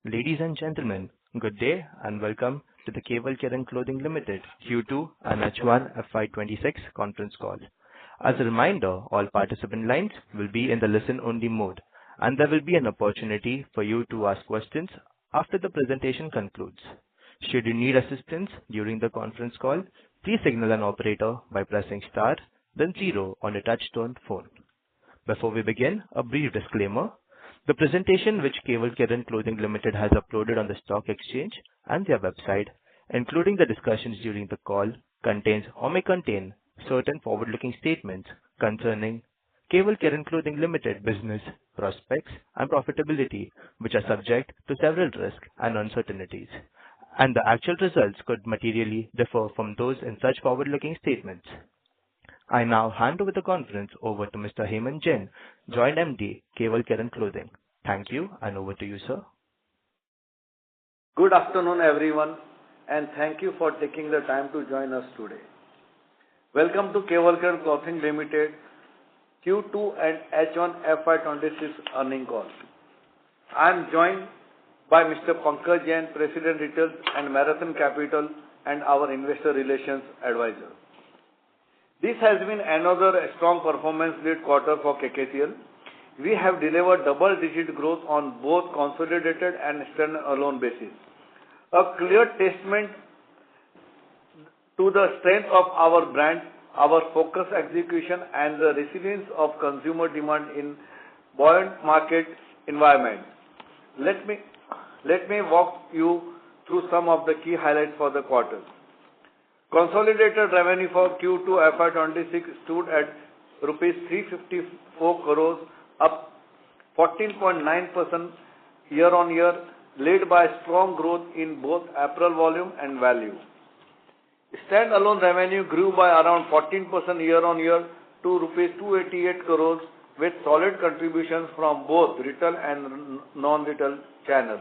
Ladies and gentlemen, good day and welcome to the Kewal Kiran Clothing Limited Q2 and H1 FY26 conference call. As a reminder, all participant lines will be in the listen-only mode, and there will be an opportunity for you to ask questions after the presentation concludes. Should you need assistance during the conference call, please signal an operator by pressing star, then zero on a touch-tone phone. Before we begin, a brief disclaimer. The presentation which Kewal Kiran Clothing Limited has uploaded on the stock exchange and their website, including the discussions during the call, contains or may contain certain forward-looking statements concerning Kewal Kiran Clothing Limited business, prospects, and profitability, which are subject to several risks and uncertainties, and the actual results could materially differ from those in such forward-looking statements. I now hand over the conference over to Mr. Hemant Jain, Joint MD, Kewal Kiran Clothing. Thank you, and over to you, sir. Good afternoon, everyone, and thank you for taking the time to join us today. Welcome to Kewal Kiran Clothing Limited Q2 and H1 FY26 earnings call. I am joined by Mr. Pankaj Jain, President Retail and Marathon Capital, and our Investor Relations Advisor. This has been another strong performance-led quarter for KKCL. We have delivered double-digit growth on both consolidated and stand-alone basis, a clear testament to the strength of our brand, our focused execution, and the resilience of consumer demand in buoyant market environment. Let me walk you through some of the key highlights for the quarter. Consolidated revenue for Q2 FY26 stood at rupees 354 crores, up 14.9% year-on-year, led by strong growth in both apparel volume and value. Stand-alone revenue grew by around 14% year-on-year to rupees 288 crores, with solid contributions from both retail and non-retail channels.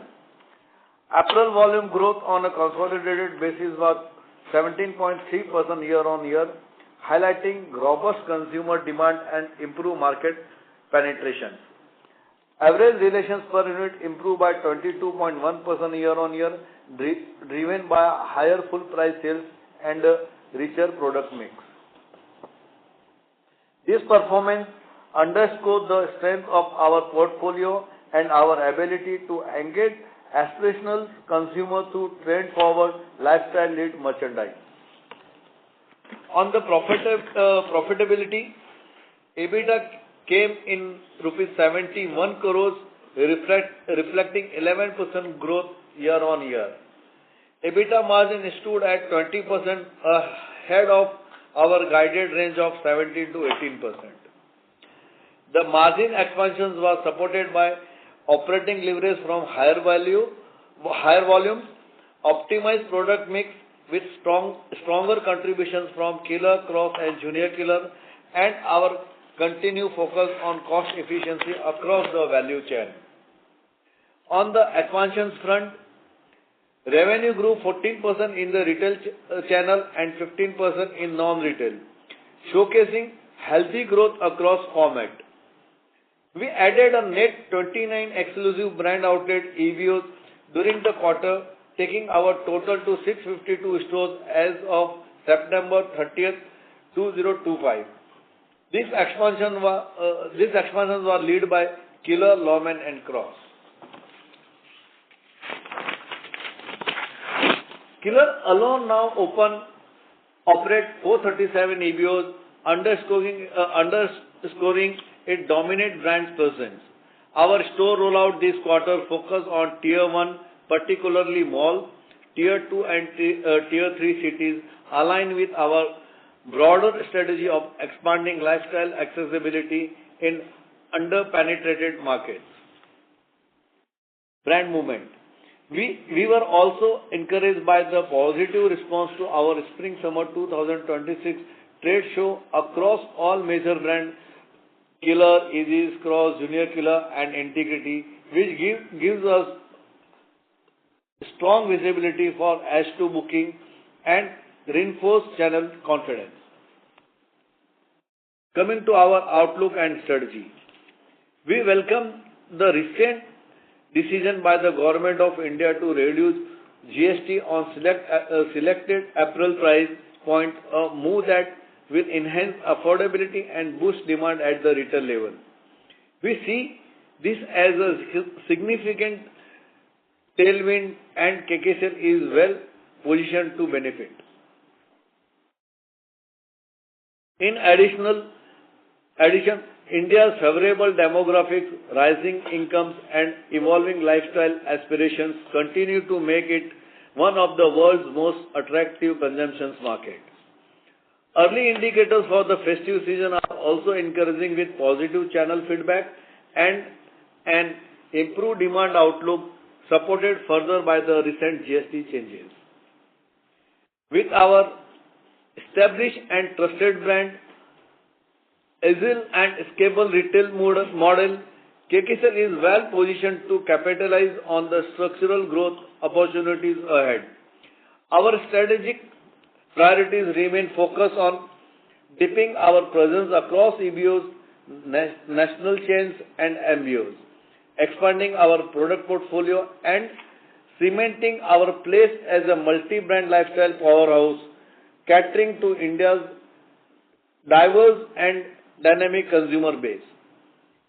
Apparel volume growth on a consolidated basis was 17.3% year-on-year, highlighting robust consumer demand and improved market penetration. Average realizations per unit improved by 22.1% year-on-year, driven by higher full price sales and a richer product mix. This performance underscores the strength of our portfolio and our ability to engage aspirational consumers through trend-forward, lifestyle-led merchandise. On the profitability, EBITDA came in rupees 71 crores, reflecting 11% growth year-on-year. EBITDA margin stood at 20%, ahead of our guided range of 17 to 18%. The margin expansions were supported by operating leverage from higher volumes, optimized product mix with stronger contributions from Killer, Cross, and Junior Killer, and our continued focus on cost efficiency across the value chain. On the expansions front, revenue grew 14% in the retail channel and 15% in non-retail, showcasing healthy growth across formats. We added a net 29 exclusive brand outlet EBOs during the quarter, taking our total to 652 stores as of September 30th, 2025. This expansion was led by Killer, Lawman, and Cross. Killer alone now operate 437 EBOs, underscoring its dominant brand presence. Our store rollout this quarter focused on Tier 1, particularly mall, Tier 2 and Tier 3 cities, aligned with our broader strategy of expanding lifestyle accessibility in under-penetrated markets. Brand movement. We were also encouraged by the positive response to our Spring-Summer 2026 trade show across all major brands, Killer, Aegis, Cross, Junior Killer, and Integrity, which gives us strong visibility for H2 booking and reinforced channel confidence. Coming to our outlook and strategy, we welcome the recent decision by the Government of India to reduce GST on selected apparel price point, a move that will enhance affordability and boost demand at the retail level. We see this as a significant tailwind, and KKCL is well positioned to benefit. In addition, India's favorable demographics, rising incomes, and evolving lifestyle aspirations continue to make it one of the world's most attractive consumption markets. Early indicators for the festive season are also encouraging, with positive channel feedback and an improved demand outlook supported further by the recent GST changes. With our established and trusted brand, agile and scalable retail model, KKCL is well positioned to capitalize on the structural growth opportunities ahead. Our strategic priorities remain focused on deepening our presence across EBOs, national chains, and MBOs, expanding our product portfolio, and cementing our place as a multi-brand lifestyle powerhouse, catering to India's diverse and dynamic consumer base.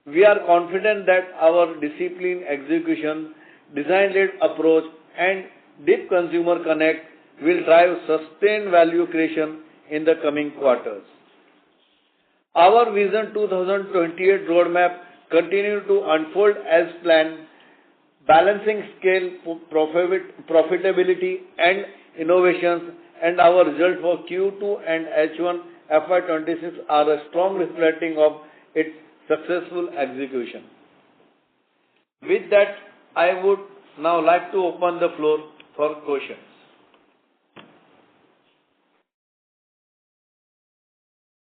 We are confident that our disciplined execution, design-led approach, and deep consumer connect will drive sustained value creation in the coming quarters. Our Vision 2028 roadmap continues to unfold as planned, balancing scale, profitability, and innovations, and our results for Q2 and H1 FY26 are a strong reflecting of its successful execution. With that, I would now like to open the floor for questions.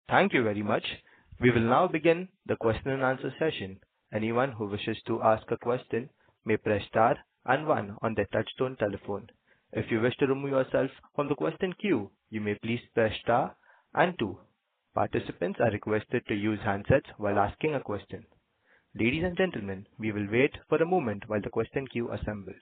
Thank you very much. We will now begin the question and answer session. Anyone who wishes to ask a question may press star and one on their touchtone telephone. If you wish to remove yourself from the question queue, you may please press star and two. Participants are requested to use handsets while asking a question. Ladies and gentlemen, we will wait for a moment while the question queue assembles.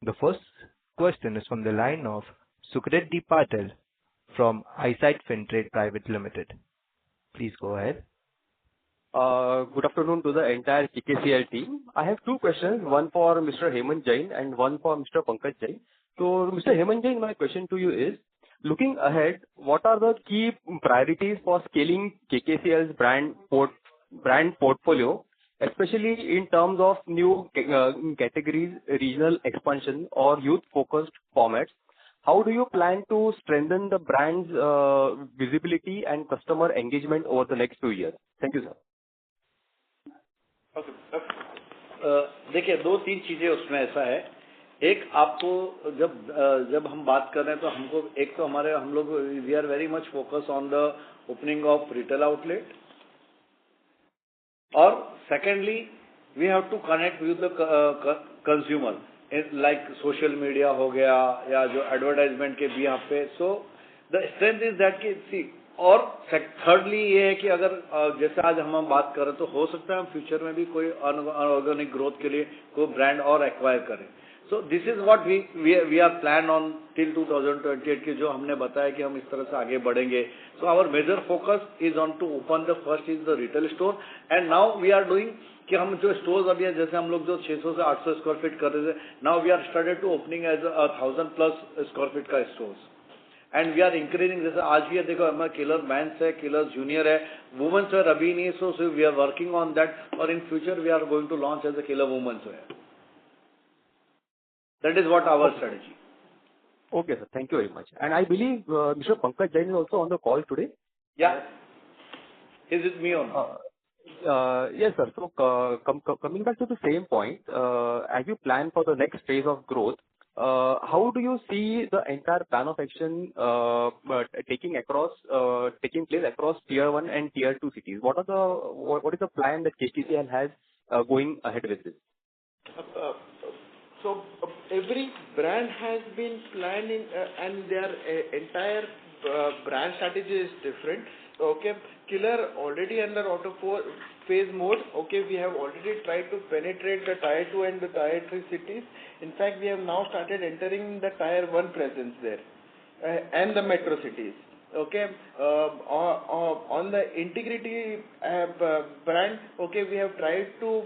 The first question is from the line of Sukrit Patel from Eyesight Fintrade Private Limited. Please go ahead. Good afternoon to the entire KKCL team. I have two questions, one for Mr. Hemant Jain and one for Mr. Pankaj Jain. So, Mr. Hemant Jain, my question to you is, looking ahead, what are the key priorities for scaling KKCL's brand portfolio, especially in terms of new categories, regional expansion, or youth-focused formats? How do you plan to strengthen the brand's visibility and customer engagement over the next 2 years? Thank you, sir. देखिए, दो तीन चीजें उसमें ऐसा है. एक, आपको जब हम बात कर रहे हैं तो हमको एक तो हम लोग we are very much focus on the opening of retail outlet, और secondly we have to connect with the consumer, like social media हो गया या जो एडवर्टाइजमेंट के भी यहाँ पे. So the strength is that कि सी, और थर्डली ये है कि अगर जैसे आज हम बात करें तो हो सकता है हम फ्यूचर में भी कोई अनऑर्गेनिक ग्रोथ के लिए कोई ब्रांड और एक्वायर करें. So this is what we are plan on till 2028 की जो हमने बताया कि हम इस तरह से आगे बढ़ेंगे. So our major focus is on to open the first is the retail store, and now we are doing कि हम जो स्टोर्स अभी है, जैसे हम लोग जो 600 से 800 स्क्वायर फीट कर रहे थे, now we are started to opening as 1000+ square feet का stores, and we are increasing. जैसे आज भी देखो हमारा किलर मेंस है, किलर जूनियर है, वुमेन्स वेयर अभी नहीं. So we are working on that, और in future we are going to launch as a Killer women's wear. That is what our strategy. Okay, sir. Thank you very much. And I believe Mr. Pankaj Jain is also on the call today. Yeah. Is it me or not? Yes, sir. So, coming back to the same point, as you plan for the next phase of growth, how do you see the entire plan of action taking place across Tier 1 and Tier 2 cities? What is the plan that KTCL has going ahead with this? Every brand has been planned in, and their entire brand strategy is different. Okay, Killer already under auto phase mode. Okay, we have already tried to penetrate the Tier 2 and the Tier 3 cities. In fact, we have now started entering the Tier 1 presence there and the metro cities. Okay, on the integrity brand, okay, we have tried to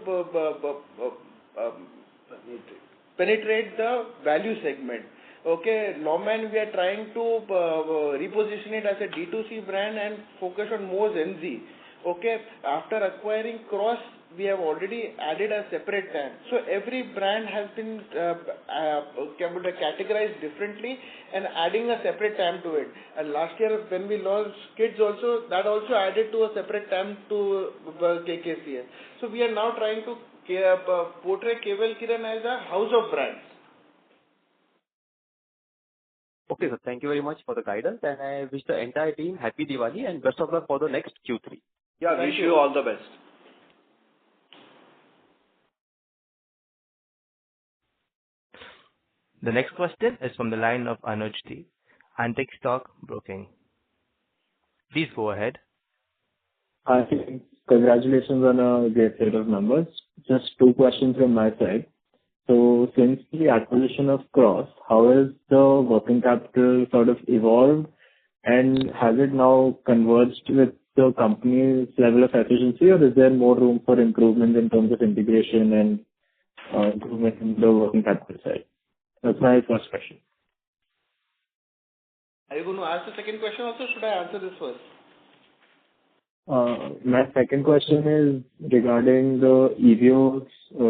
penetrate the value segment. Okay, Lawman, we are trying to reposition it as a D2C brand and focus on more Gen Z. Okay, after acquiring Cross, we have already added a separate TAM. So every brand has been categorized differently and adding a separate TAM to it. And last year when we launched Kids also, that also added to a separate TAM to KKCL. So we are now trying to portray Kewal Kiran as a house of brands. Okay, sir. Thank you very much for the guidance, and I wish the entire team happy Diwali and best of luck for the next Q3. Yeah, wish you all the best. The next question is from the line of Anuj D, Antique Stock Broking. Please go ahead. Hi, congratulations on a great set of numbers. Just two questions from my side. So since the acquisition of Cross, how has the working capital sort of evolved, and has it now converged with the company's level of efficiency, or is there more room for improvement in terms of integration and improvement in the working capital side? That's my first question. Are you going to ask the second question also? Should I answer this first? My second question is regarding the EBO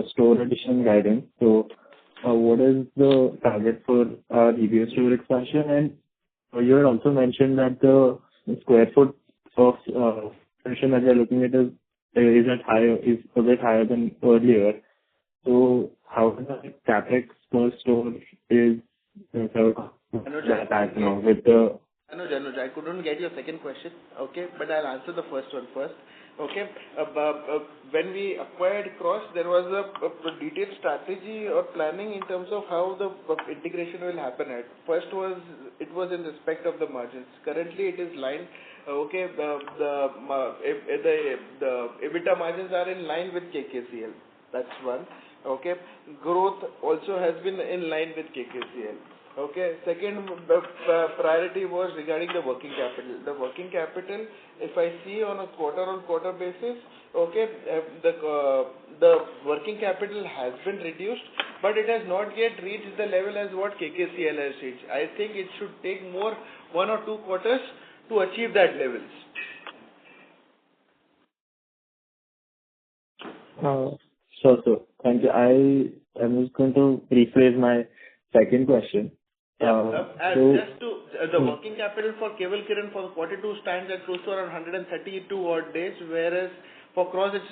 store addition guidance. So, what is the target for our EBO store expansion? And you had also mentioned that the square foot of expansion that you're looking at is a bit higher than earlier. So, how does the capex per store is with the Anuj, I couldn't get your second question, okay, but I'll answer the first one first. Okay, when we acquired Cross, there was a detailed strategy or planning in terms of how the integration will happen. First it was in respect of the margins. Currently, it is line. Okay, the EBITDA margins are in line with KKCL. That's one. Okay, growth also has been in line with KKCL. Okay, second priority was regarding the working capital. The working capital, if I see on a quarter-on-quarter basis, okay, the working capital has been reduced, but it has not yet reached the level as what KKCL has reached. I think it should take more 1 or 2 quarters to achieve that levels. Sure. Thank you. I am just going to rephrase my second question. The working capital for Kewal Kiran for quarter 2 stands at close to around 132 odd days, whereas for Cross it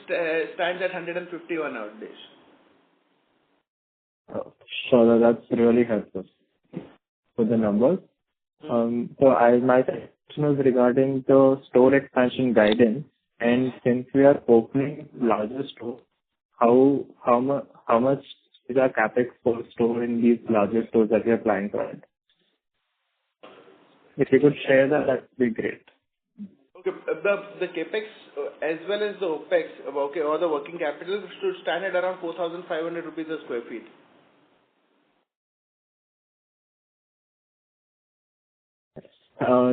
stands at 151 odd days. Sure, that's really helpful for the numbers. My question was regarding the store expansion guidance, and since we are opening larger stores, how much is our capex per store in these larger stores that we are planning to add? If you could share that would be great. Okay, the capex as well as the opex, okay, or the working capital should stand at around 4,500 rupees a square feet.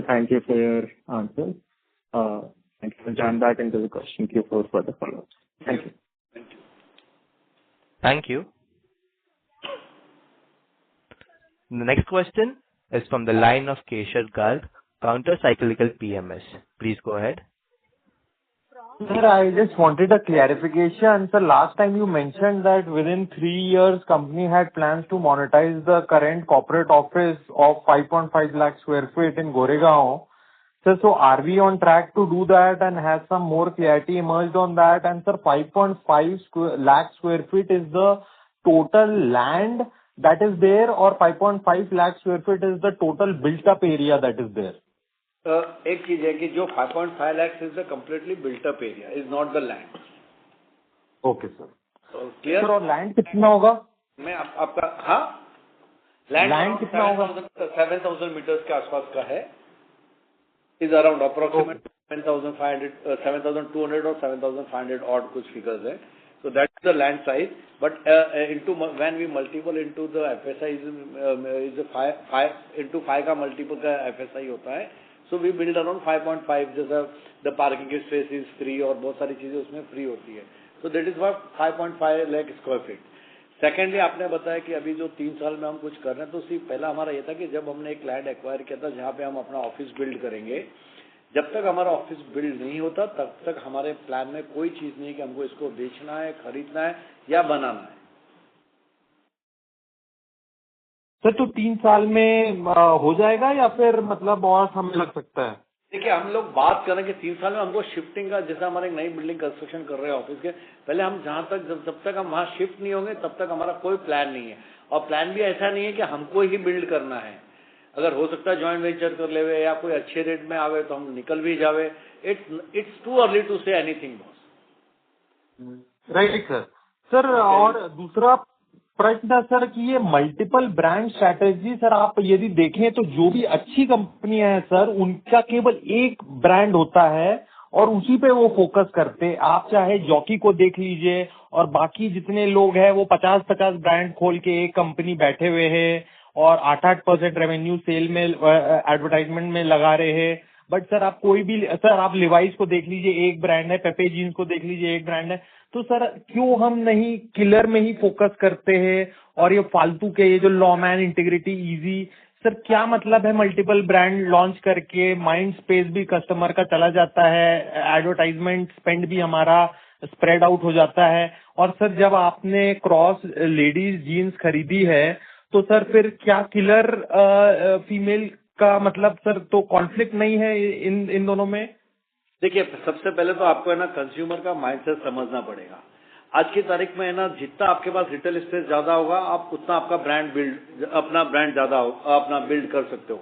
Thank you for your answer. Thank you. I'll jump back into the question queue for further follow-ups. Thank you. Thank you. The next question is from the line of Keshav Garg, Counter-Cyclical PMS. Please go ahead. Sir, I just wanted a clarification. So last time you mentioned that within 3 years, company had plans to monetize the current corporate office of 5.5 lakh square feet in Goregaon. Sir, so are we on track to do that and has some more clarity emerged on that? And sir, 5.5 lakh square feet is the total land that is there, or 5.5 lakh square feet is the total built up area that is there? एक चीज है कि जो 5.5 lakhs is the completely built up area, is not the land. Okay, sir. Clear? Sir, और land कितना होगा? मैं आपका हाँ Land कितना होगा? 7,000 meters के आसपास का है. Is around approximately 7,500, 7,200 or 7,500 odd कुछ figures है. So that's the land size. But into when we multiple into the FSI is a 5 into 5 का multiple का FSI होता है. So we build around 5.5. जैसा the parking space is free और बहुत सारी चीजें उसमें free होती है. So that is what 5.5 lakh square feet. Secondly आपने बताया कि अभी जो 3 साल में हम कुछ कर रहे हैं, तो सिर्फ पहला हमारा ये था कि जब हमने एक लैंड एक्वायर किया था जहाँ पे हम अपना ऑफिस बिल्ड करेंगे, जब तक हमारा ऑफिस बिल्ड नहीं होता तब तक हमारे प्लान में कोई चीज नहीं कि हमको इसको बेचना है, खरीदना है या बनाना है. सर, तो 3 साल में हो जाएगा या फिर मतलब और समय लग सकता है? देखिए, हम लोग बात करें कि 3 साल में हमको शिफ्टिंग का, जैसा हमारे एक नई बिल्डिंग कंस्ट्रक्शन कर रहे हैं ऑफिस के, पहले हम जहां तक जब तक हम वहां शिफ्ट नहीं होंगे तब तक हमारा कोई प्लान नहीं है. और प्लान भी ऐसा नहीं है कि हमको ही बिल्ड करना है. अगर हो सकता है जॉइंट वेंचर कर लेवे या कोई अच्छे रेट में आवे तो हम निकल भी जावे. It's too early to say anything boss. Right sir. Sir, और दूसरा प्रश्न सर कि ये मल्टीपल ब्रांड स्ट्रैटेजी, सर आप यदि देखें तो जो भी अच्छी कंपनियां हैं सर, उनका केवल एक ब्रांड होता है और उसी पे वो फोकस करते. आप चाहे जॉकी को देख लीजिए और बाकी जितने लोग हैं वो 50-50 ब्रांड खोल के एक कंपनी बैठे हुए हैं और 8-8% रेवेन्यू सेल में एडवर्टाइजमेंट में लगा रहे हैं. बट सर आप कोई भी, सर आप लिवाइस को देख लीजिए, एक ब्रांड है. पेपे जीन्स को देख लीजिए, एक ब्रांड है. तो सर क्यों हम नहीं किलर में ही फोकस करते हैं और ये फालतू के ये जो लॉमैन, इंटीग्रिटी, इजी, सर क्या मतलब है मल्टीपल ब्रांड लॉन्च करके? माइंड स्पेस भी कस्टमर का चला जाता है, एडवर्टाइजमेंट स्पेंड भी हमारा स्प्रेड आउट हो जाता है. और सर जब आपने क्रॉस लेडीज जीन्स खरीदी है तो सर फिर क्या किलर फीमेल का मतलब सर तो कॉन्फ्लिक्ट नहीं है इन दोनों में? देखिए, सबसे पहले तो आपको है ना कंज्यूमर का माइंडसेट समझना पड़ेगा. आज की तारीख में है ना, जितना आपके पास रिटेल स्पेस ज्यादा होगा, आप उतना आपका अपना ब्रांड ज्यादा अपना बिल्ड कर सकते हो.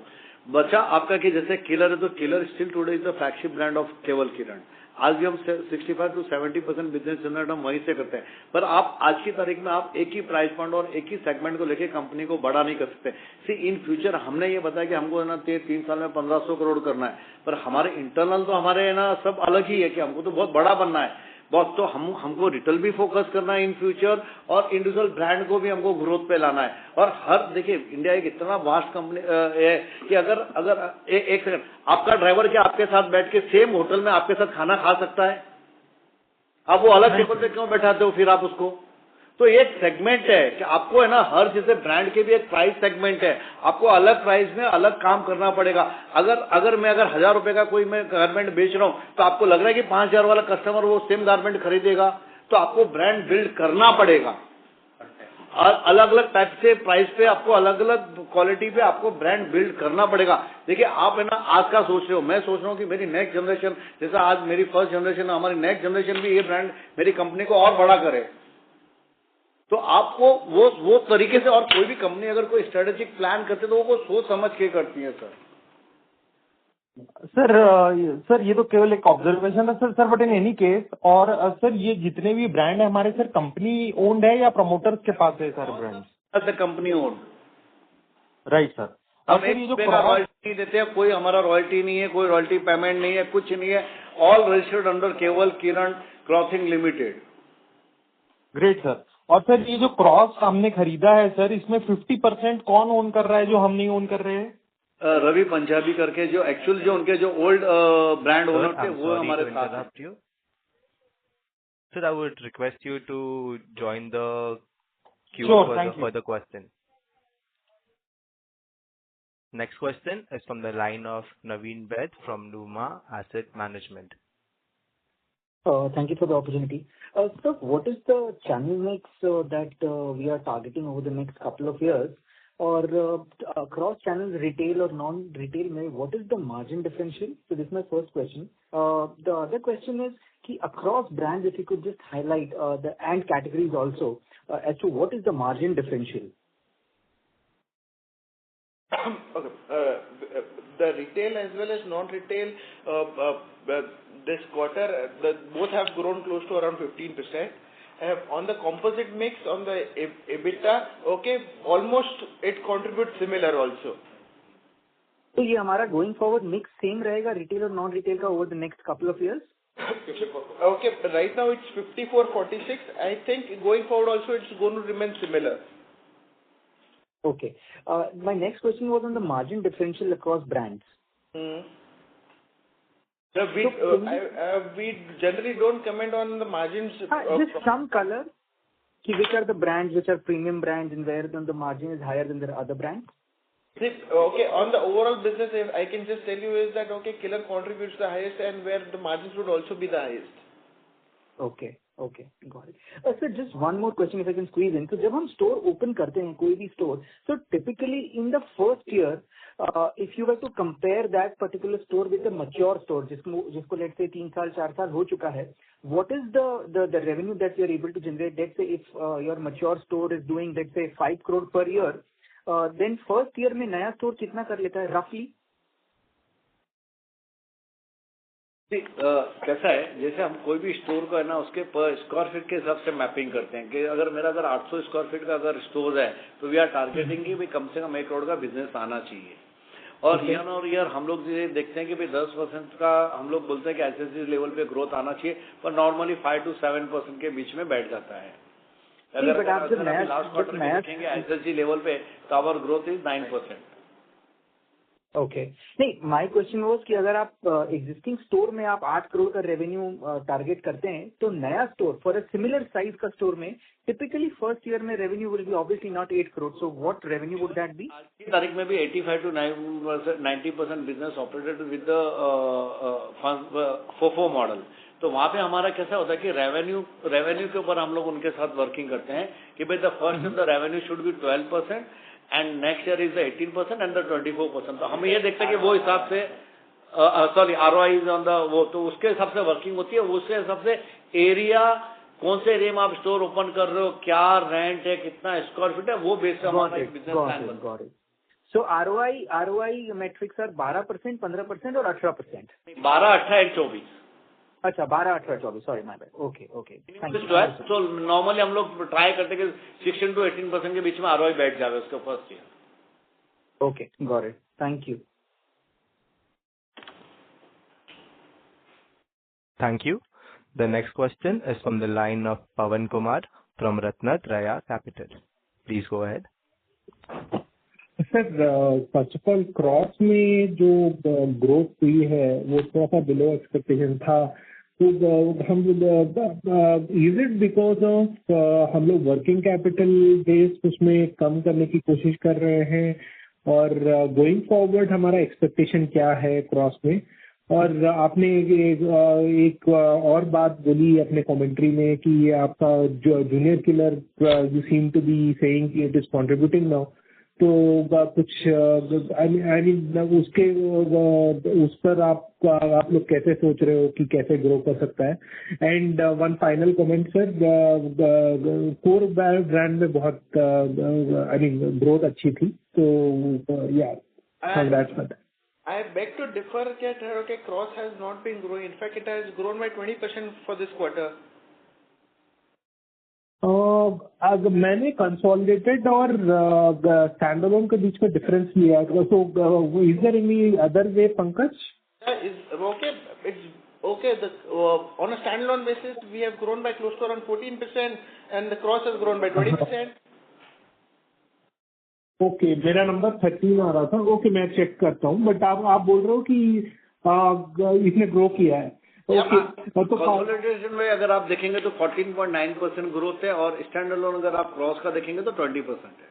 बचा आपका कि जैसे किलर है तो killer still today is the flagship brand of केवल किरण. आज भी हम 65 to 70% बिजनेस जनरेट हम वहीं से करते हैं. पर आप आज की तारीख में आप एक ही प्राइस पॉइंट और एक ही सेगमेंट को लेकर कंपनी को बड़ा नहीं कर सकते. सी इन फ्यूचर हमने ये बताया कि हमको है ना 3 साल में 1500 करोड़ करना है, पर हमारे इंटरनल तो हमारे है ना सब अलग ही है कि हमको तो बहुत बड़ा बनना है बहुत. तो हमको रिटेल भी फोकस करना है इन फ्यूचर और इंडिविजुअल ब्रांड को भी हमको ग्रोथ पे लाना है. और हर देखिए, इंडिया एक इतना वास्ट कंपनी है कि अगर एक सेकंड, आपका ड्राइवर क्या आपके साथ बैठ के सेम होटल में आपके साथ खाना खा सकता है? आप वो अलग टेबल पे क्यों बैठाते हो फिर आप उसको? तो एक सेगमेंट है कि आपको है ना, हर जैसे ब्रांड के भी एक प्राइस सेगमेंट है, आपको अलग प्राइस में अलग काम करना पड़ेगा. अगर मैं 1,000 रुपए का कोई मैं गारमेंट बेच रहा हूं तो आपको लग रहा है कि 5,000 वाला कस्टमर वो सेम गारमेंट खरीदेगा, तो आपको ब्रांड बिल्ड करना पड़ेगा. अलग अलग टाइप से प्राइस पे आपको अलग अलग क्वालिटी पे आपको ब्रांड बिल्ड करना पड़ेगा. देखिए, आप है ना आज का सोच रहे हो, मैं सोच रहा हूँ कि मेरी नेक्स्ट जनरेशन, जैसा आज मेरी फर्स्ट जनरेशन है, हमारी नेक्स्ट जनरेशन भी ये ब्रांड मेरी कंपनी को और बड़ा करे. तो आपको वो तरीके से, और कोई भी कंपनी अगर कोई स्ट्रेटेजिक प्लान करते तो वो सोच समझ के करती है सर. सर ये तो केवल एक ऑब्जर्वेशन है sir. But in any case, और सर ये जितने भी ब्रांड है हमारे सर कंपनी ओन्ड है या प्रमोटर्स के पास है sir brand? The company owned. Right sir. हम एक जो रॉयल्टी देते हैं, कोई हमारा रॉयल्टी नहीं है, कोई रॉयल्टी पेमेंट नहीं है, कुछ नहीं है. ऑल रजिस्टर्ड अंडर केवल किरण क्लॉथिंग लिमिटेड. Great sir. और सर ये जो क्रॉस हमने खरीदा है सर, इसमें 50% कौन ओन कर रहा है जो हम नहीं ओन कर रहे हैं? रवि पंजाबी करके, जो एक्चुअल जो उनके जो ओल्ड ब्रांड ओनर थे वो हमारे साथ हैं. Sir, I would request you to join the queue for the question. Next question is from the line of Naveen Bed from Numa Asset Management. Thank you for the opportunity. Sir, what is the channel mix that we are targeting over the next couple of years? और cross channel retail और non retail में what is the margin differential? So this my first question. The other question is कि across brands if you could just highlight the end categories also as to what is the margin differential. Okay. The retail as well as non-retail, this quarter, both have grown close to around 15%. On the composite mix, on the EBITDA, okay, almost it contributes similar also. तो ये हमारा going forward mix same रहेगा retail और non retail का over the next couple of years? Okay, right now it's 54-46. I think going forward also it's going to remain similar. Okay. My next question was on the margin differential across brands. We generally don't comment on the margins. Just some color. Which are the brands which are premium brands and where the margin is higher than the other brands? Okay, on the overall business, I can just tell you is that okay, Killer contributes the highest and where the margins would also be the highest. Okay, got it. Sir, just one more question if I can squeeze in. So जब हम store open करते हैं कोई भी store, so typically in the first year, if you were to compare that particular store with a mature store, जिसको let's say 3 साल 4 साल हो चुका है, what is the revenue that you are able to generate? Let's say if your mature store is doing let's say 5 crore per year, then first year में नया store कितना कर लेता है roughly? कैसा है, जैसे हम कोई भी स्टोर को है ना उसके पर स्क्वायर फीट के हिसाब से मैपिंग करते हैं कि अगर मेरा 800 स्क्वायर फीट का अगर स्टोर है तो वी आर टारगेटिंग कि भाई कम से कम 1 करोड़ का बिजनेस आना चाहिए. और ईयर और ईयर हम लोग ये देखते हैं कि भाई 10% का हम लोग बोलते हैं कि एसएसजी लेवल पे ग्रोथ आना चाहिए, पर नॉर्मली 5 to 7% के बीच में बैठ जाता है. अगर लास्ट क्वार्टर में देखेंगे एसएसजी लेवल पे तो आवर ग्रोथ इज 9%. ओके नहीं, माय क्वेश्चन वाज कि अगर आप एग्जिस्टिंग स्टोर में आप 8 करोड़ का रेवेन्यू टारगेट करते हैं तो नया store for a similar size का स्टोर में टिपिकली फर्स्ट ईयर में revenue will be obviously not 8 crore. So what revenue would that be? आज की तारीख में भी 85 to 90% business operated with the FOFO model. तो वहाँ पे हमारा कैसा होता है कि रेवेन्यू के ऊपर हम लोग उनके साथ वर्किंग करते हैं कि भाई the first the revenue should be 12% and next year is the 18% and the 24%. तो हम ये देखते हैं कि वो हिसाब से sorry ROI is on the वो, तो उसके हिसाब से वर्किंग होती है. उसके हिसाब से एरिया, कौन से एरिया में आप स्टोर ओपन कर रहे हो, क्या रेंट है, कितना स्क्वायर फीट है, वो बेस से हमारा एक बिजनेस प्लान बनता है. सो ROI मेट्रिक्स आर 12%, 15% और 18%. 12, 18 और 24. अच्छा 12, 18, 24. Sorry my bad. ओके. तो नॉर्मली हम लोग ट्राई करते हैं कि 16 to 18% के बीच में ROI बैठ जाए उसके first year. Okay, got it. Thank you. Thank you. The next question is from the line of Pawan Kumar from Ratnatraya Capital. Please go ahead. Sir first of all cross में जो growth हुई है वो थोड़ा सा below expectation था. तो हम इज इट बिकॉज ऑफ हम लोग वर्किंग कैपिटल बेस उसमें कम करने की कोशिश कर रहे हैं, और गोइंग फॉरवर्ड हमारा एक्सपेक्टेशन क्या है क्रॉस में? और आपने एक और बात बोली अपने कमेंट्री में कि आपका जो junior killer you seem to be saying कि इट इज कंट्रीब्यूटिंग नाउ. तो कुछ आई मीन उसके उस पर आप लोग कैसे सोच रहे हो कि कैसे ग्रो कर सकता है? And one final comment sir, core brand में बहुत आई मीन ग्रोथ अच्छी थी, तो या congrats for that. I beg to differ that okay, cross has not been growing. In fact, it has grown by 20% for this quarter. मैंने consolidated और stand alone के बीच में डिफरेंस लिया. So is there any other way Pankaj? Okay. On a standalone basis, we have grown by close to around 14%, and the cross has grown by 20%. Okay, मेरा number 13 आ रहा था. Okay, मैं check करता हूँ, बट आप बोल रहे हो कि इसने ग्रो किया है. ओके, तो कंसोलिडेशन में अगर आप देखेंगे तो 14.9% ग्रोथ है, और स्टैंड अलोन अगर आप क्रॉस का देखेंगे तो 20% है.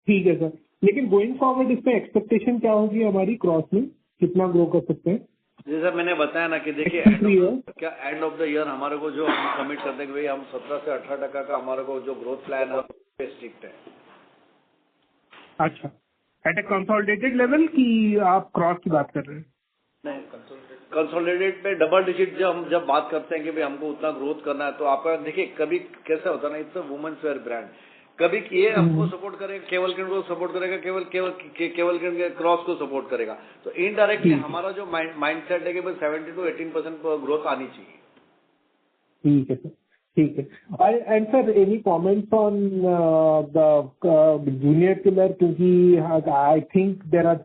ठीक है सर, लेकिन गोइंग फॉरवर्ड इसमें एक्सपेक्टेशन क्या होगी हमारी? क्रॉस में कितना ग्रो कर सकते हैं? जैसा मैंने बताया ना कि देखिए एंड ऑफ द ईयर हमारे को जो हम कमिट करते हैं कि भाई हम 17 से 18% का हमारे को जो ग्रोथ प्लान है स्ट्रिक्ट है. अच्छा, एट ए कंसोलिडेटेड लेवल कि आप क्रॉस की बात कर रहे हैं? नहीं, कंसोलिडेट पे डबल डिजिट जब बात करते हैं कि भाई हमको उतना ग्रोथ करना है, तो आपका देखिए कभी कैसा होता है ना, it's a women's wear brand, कभी ये हमको सपोर्ट करेगा, केवल किरण को सपोर्ट करेगा, केवल किरण के क्रॉस को सपोर्ट करेगा, तो इनडायरेक्टली हमारा जो माइंडसेट है कि भाई 70 to 18% ग्रोथ आनी चाहिए। ठीक है सर, ठीक है। And sir, any comments on the junior Killer, क्योंकि I think there are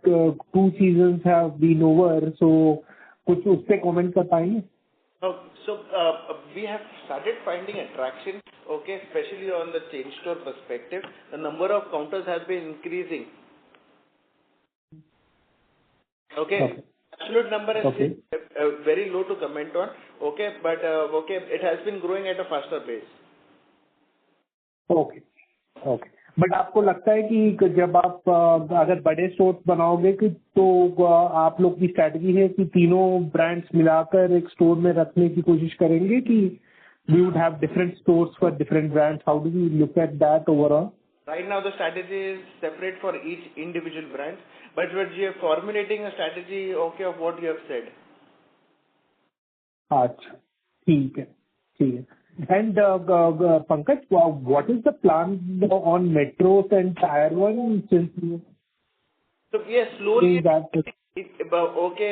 2 seasons have been over, so कुछ उस पे कमेंट कर पाएंगे? So we have started finding attraction, okay, especially on the chain store perspective. The number of counters has been increasing. Okay. Absolute number is very low to comment on. Okay, but okay, it has been growing at a faster pace. Okay, okay. But आपको लगता है कि जब आप अगर बड़े store बनाओगे तो आप लोग की स्ट्रैटेजी है कि तीनों ब्रांड्स मिलाकर एक स्टोर में रखने की कोशिश करेंगे कि we would have different stores for different brands? How do you look at that overall? Right now, the strategy is separate for each individual brand, but we are formulating a strategy, okay, of what you have said. अच्छा, ठीक है, ठीक है। And Pankaj, what is the plan on metros and Tier 1 since? So we are slowly that okay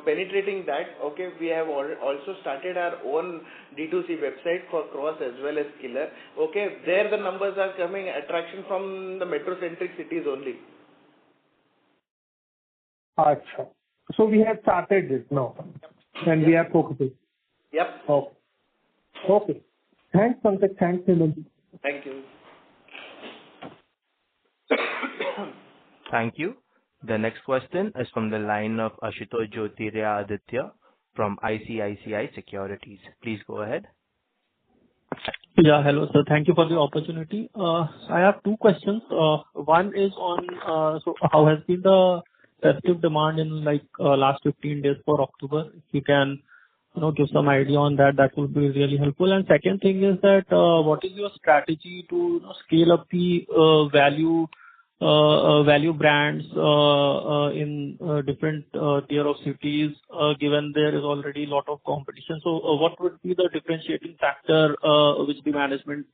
penetrating that. Okay, we have also started our own D2C website for Cross as well as Killer. Okay, there the numbers are coming attraction from the metro-centric cities only. Acha. So we have started it now, and we are focusing. Yep. Okay. Okay. Thanks, Pankaj. Thanks, Hemant. Thank you. Thank you. The next question is from the line of Ashutosh Jyotiraya Aditya from ICICI Securities. Please go ahead. Yeah, hello, sir. Thank you for the opportunity. I have 2 questions. One is on, so how has been the festive demand in last 15 days for October? If you can, give some idea on that, that would be really helpful. And second thing is that, what is your strategy to scale up the value brands in different tier of cities, given there is already a lot of competition? So what would be the differentiating factor which the management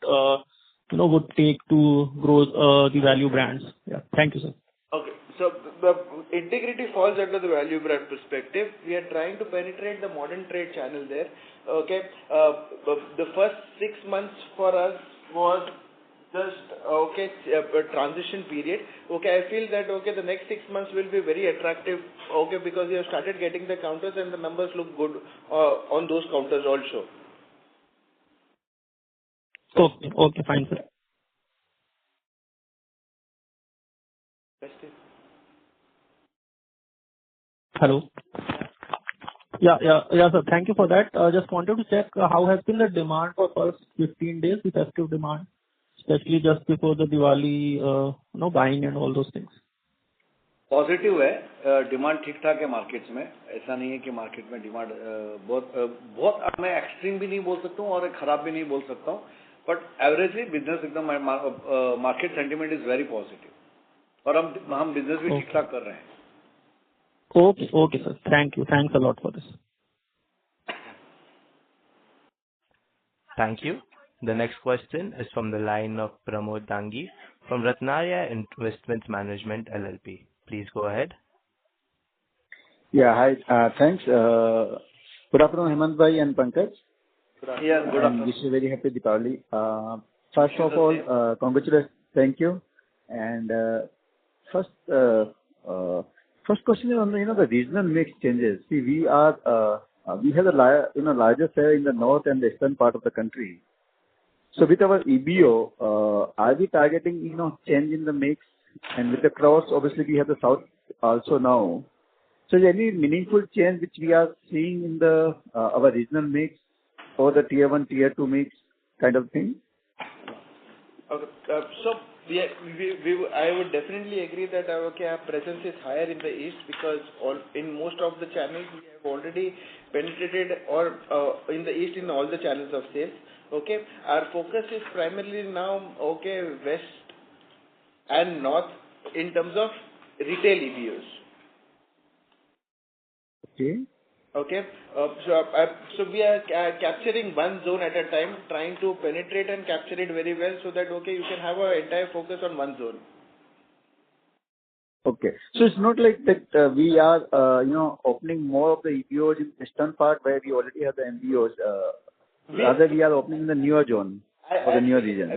would take to grow the value brands? Yeah. Thank you, sir. Okay. So the integrity falls under the value brand perspective. We are trying to penetrate the modern trade channel there. Okay. The first 6 months for us was just a transition period. Okay, I feel that the next 6 months will be very attractive. Okay, because we have started getting the counters and the numbers look good on those counters also. Okay, fine, sir. Hello. Yeah, sir. Thank you for that. Just wanted to check how has been the demand for first 15 days, the festive demand, especially just before the Diwali, buying and all those things. Positive है, demand ठीक ठाक है markets में, ऐसा नहीं है कि market में डिमांड बहुत मैं एक्सट्रीम भी नहीं बोल सकता हूँ और खराब भी नहीं बोल सकता हूँ, बट एवरेजली बिजनेस एकदम market sentiment is very positive और हम बिजनेस भी ठीक ठाक कर रहे हैं. Okay, sir. Thank you. Thanks a lot for this. Thank you. The next question is from the line of Pramod Dangi from Ratnaya Investment Management LLP. Please go ahead. Yeah, hi. Thanks. Good afternoon, Hemant bhai and Pankaj. Yeah, good afternoon. Wish you very happy Deepavali. First of all, congratulations. Thank you. And first question is on the regional mix changes. See, we have the largest share in the north and the eastern part of the country. So with our EBO, are we targeting change in the mix? And with the cross, obviously we have the south also now. So is there any meaningful change which we are seeing in the our regional mix or the tier 1, tier 2 mix kind of thing? Okay. So I would definitely agree that our presence is higher in the east because in most of the channels we have already penetrated or in the east in all the channels of sales. Okay, our focus is primarily now west and north. in terms of retail EBOs. Okay. Okay. So we are capturing one zone at a time, trying to penetrate and capture it very well so that, okay, you can have an entire focus on one zone. Okay. So it's not like that we are, opening more of the EBOs in eastern part where we already have the MBOs. Rather, we are opening the newer zone or the newer region.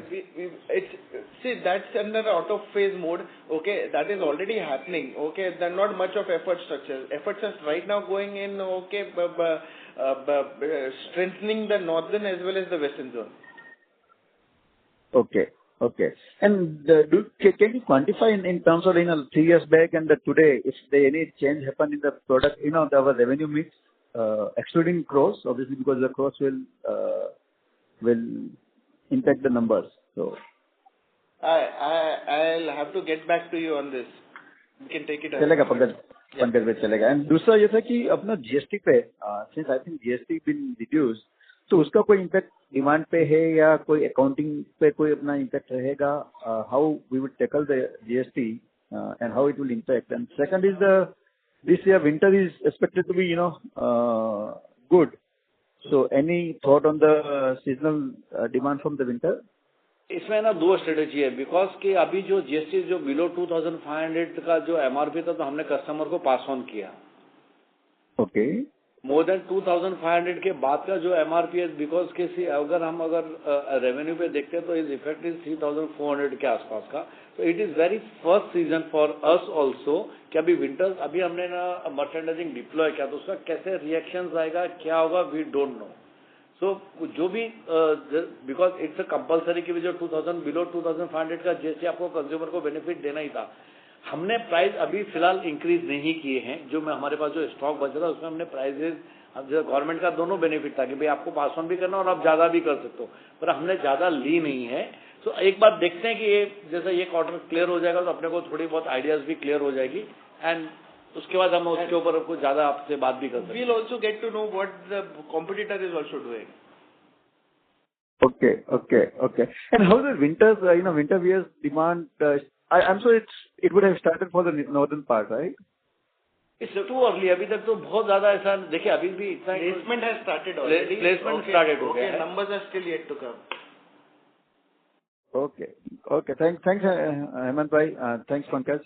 That's under out of phase mode. Okay, that is already happening. Okay, there are not much of effort structure. Efforts are right now going in. Okay, strengthening the northern as well as the western zone. Okay. Okay. And can you quantify in terms of 3 years back and today, if there any change happened in the product, our revenue mix, excluding cross, obviously because the cross will impact the numbers. So I'll have to get back to you on this. We can take it. चलेगा पंकज पे चलेगा. And दूसरा ये था कि अपना GST पे, since I think GST been reduced, तो उसका कोई impact डिमांड पे है या कोई अकाउंटिंग पे कोई अपना इम्पैक्ट रहेगा? How we would tackle the GST and how it will impact? And second is this year winter is expected to be good, so any thought on the seasonal demand from the winter? इसमें ना दो strategy है, because कि अभी जो GST जो below 2500 का जो एमआरपी था तो हमने कस्टमर को पास ऑन किया. ओके. मोर देन 2500 के बाद का जो एमआरपी है, बिकॉज के अगर रेवेन्यू पे देखते हैं तो इज इफेक्ट इज 3400 के आसपास का. तो it is very first season for us also कि अभी विंटर्स अभी हमने ना मर्चेंडाइजिंग डिप्लॉय किया तो उसका कैसे रिएक्शन आएगा, क्या होगा, वी डोंट नो. सो जो भी बिकॉज इट्स अ कंपल्सरी कि जो 2000 बिलो 2500 का जीएसटी आपको कंज्यूमर को बेनिफिट देना ही था. हमने प्राइस अभी फिलहाल इंक्रीज नहीं किए हैं. जो हमारे पास जो स्टॉक बच रहा है उसमें हमने प्राइसेज, जो गवर्नमेंट का दोनों बेनिफिट था कि भाई आपको पास ऑन भी करना और आप ज्यादा भी कर सकते हो, पर हमने ज्यादा ली नहीं है. तो एक बात देखते हैं कि ये जैसे ये क्वार्टर क्लियर हो जाएगा तो अपने को थोड़ी बहुत आइडियाज भी क्लियर हो जाएगी एंड उसके बाद हम उसके ऊपर कुछ ज्यादा आपसे बात भी कर सकते हैं. We'll also get to know what the competitor is also doing. Okay. And how the winters, winter wears demand? I'm sure it would have started for the northern part, right? It's too early. अभी तक तो बहुत ज्यादा ऐसा देखिए अभी भी इतना Placement has started already. Placement started हो गया है. Numbers are still yet to come. Okay. Thanks, Hemant bhai. Thanks, Pankaj.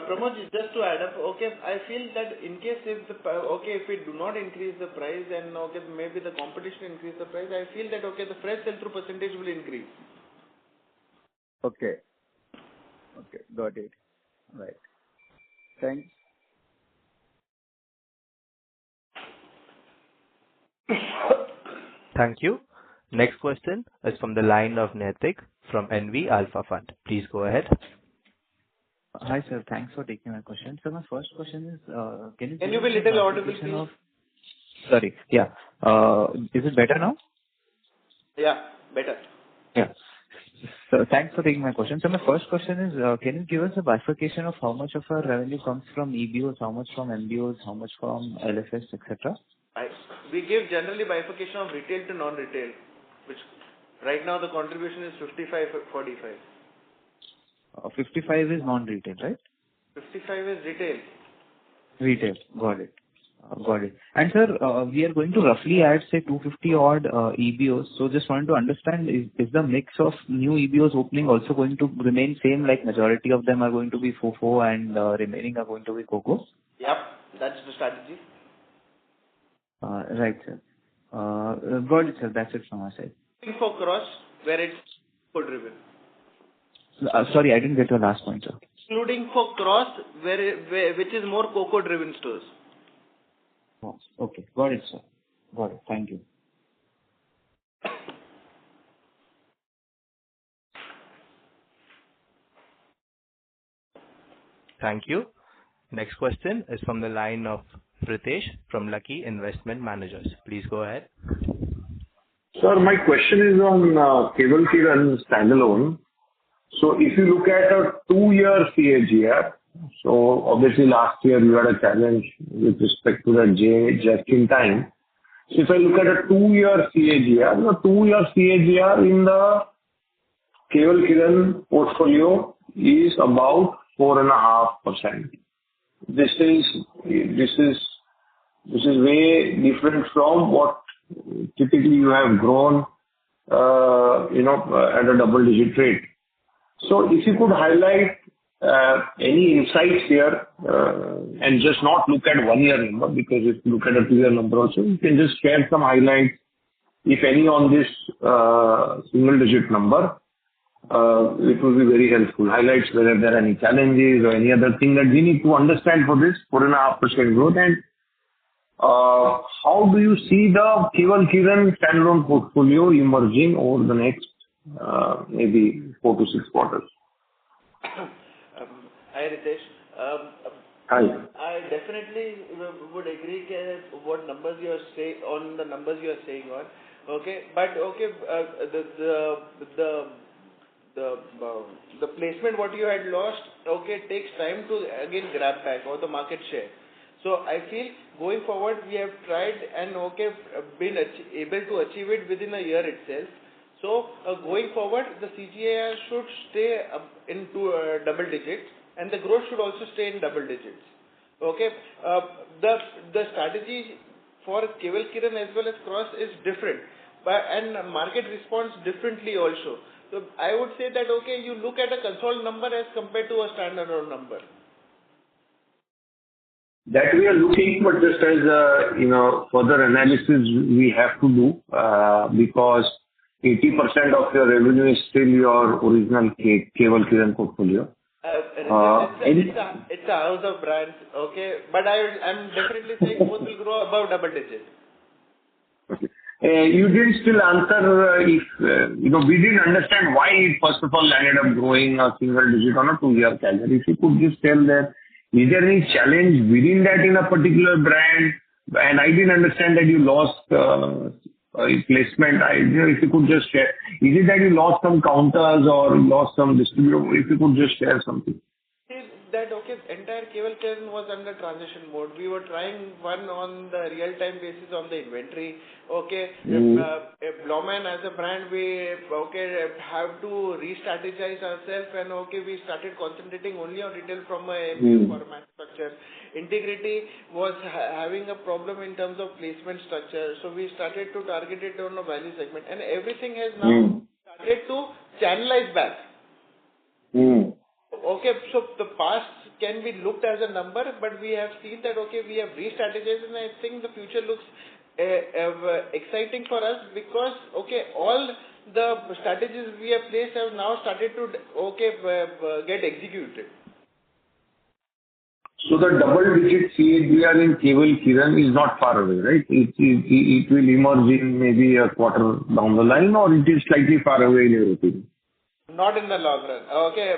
Pramod, just to add up, okay, I feel that in case if we do not increase the price and maybe the competition increase the price, I feel that the fresh sell-through percentage will increase. Okay, got it. Right. Thanks. Thank you. Next question is from the line of Naitik from NV Alpha Fund. Please go ahead. Hi, sir. Thanks for taking my question. So my first question is, can you be little audible, please? Sorry. Yeah. Is it better now? Yeah, better. Yeah. So thanks for taking my question. So my first question is, can you give us a bifurcation of how much of our revenue comes from EBOs, how much from MBOs, how much from LFS, etc.? We give generally bifurcation of retail to non-retail, which right now the contribution is 55-45. 55 is non-retail, right? 55 is retail. Retail. Got it. And sir, we are going to roughly add, say, 250 odd EBOs. So just wanted to understand, is the mix of new EBOs opening also going to remain same, like majority of them are going to be FOFO and remaining are going to be COCO? Yep, that's the strategy. Right, sir. Got it, sir. That's it from my side. For cross, where it's co-driven. Sorry, I didn't get your last point, sir. Including for cross, which is more COCO-driven stores. Oh, okay. Got it, sir. Got it. Thank you. Thank you. Next question is from the line of Pritesh from Lucky Investment Managers. Please go ahead. Sir, my question is on Kewal Kiran standalone. So if you look at a 2-year CAGR, so obviously last year you had a challenge with respect to the just in time. So if I look at a 2-year CAGR, the 2-year CAGR in the Kewal Kiran portfolio is about 4.5%. This is way different from what typically you have grown, at a double-digit rate. So if you could highlight any insights here, and just not look at 1-year number, because if you look at a 2-year number also, you can just share some highlights, if any, on this single-digit number. It will be very helpful. Highlights whether there are any challenges or any other thing that we need to understand for this 4.5% growth. And how do you see the Kewal Kiran standalone portfolio emerging over the next maybe 4 to 6 quarters? Hi, Ritesh. Hi. I definitely would agree what numbers you are saying on the numbers you are saying on. Okay, but okay, the placement what you had lost, okay, takes time to again grab back or the market share. So I feel going forward we have tried and okay been able to achieve it within a year itself. So going forward the CGI should stay into double digits and the growth should also stay in double digits. Okay, the strategy for Kewal Kiran as well as Cross is different, and market responds differently also. So I would say that okay, you look at a consolidated number as compared to a standalone number. That we are looking, but just as further analysis we have to do, because 80% of your revenue is still your original Kewal Kiran portfolio. It's a house of brands, okay, but I'm definitely saying both will grow above double digits. Okay. You didn't still answer if, we didn't understand why it first of all ended up growing a single digit on a 2-year calendar. If you could just tell that, is there any challenge within that in a particular brand? And I didn't understand that you lost placement. If you could just share, is it that you lost some counters or lost some distributor? If you could just share something. That okay, entire Kewal Kiran was under transition mode. We were trying one on the real-time basis on the inventory. Okay, Blauman as a brand, we have to re-strategize ourselves, and okay, we started concentrating only on retail from a format structure. Integrity was having a problem in terms of placement structure, so we started to target it on a value segment, and everything has now started to channelize back. Okay, so the past can be looked as a number, but we have seen that okay, we have re-strategized, and I think the future looks exciting for us because okay, all the strategies we have placed have now started to get executed. So the double-digit CAGR in Kewal Kiran is not far away, right? It will emerge in maybe a quarter down the line, or it is slightly far away in your opinion? Not in the long run. Okay,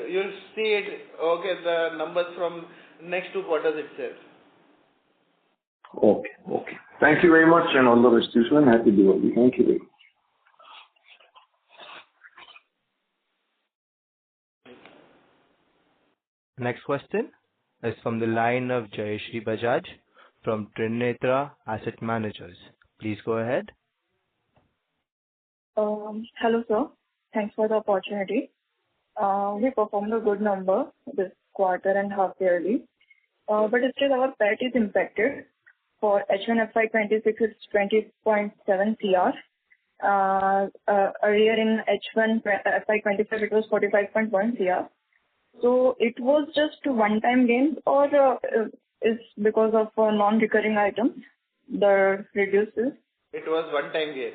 you'll see it. Okay, the numbers from next 2 quarters itself. Okay. Thank you very much, and all the best to you, and happy Diwali. Thank you very much. Next question is from the line of Jayashree Bajaj from Trinetra Asset Managers. Please go ahead. Hello, sir. Thanks for the opportunity. We performed a good number this quarter and half yearly, but still our PAT is impacted. For H1 FY26 it's 20.7 CR. Earlier in H1 FY25 it was 45.1 CR. So it was just one-time gain, or is because of non-recurring items the reduces? It was one-time gain.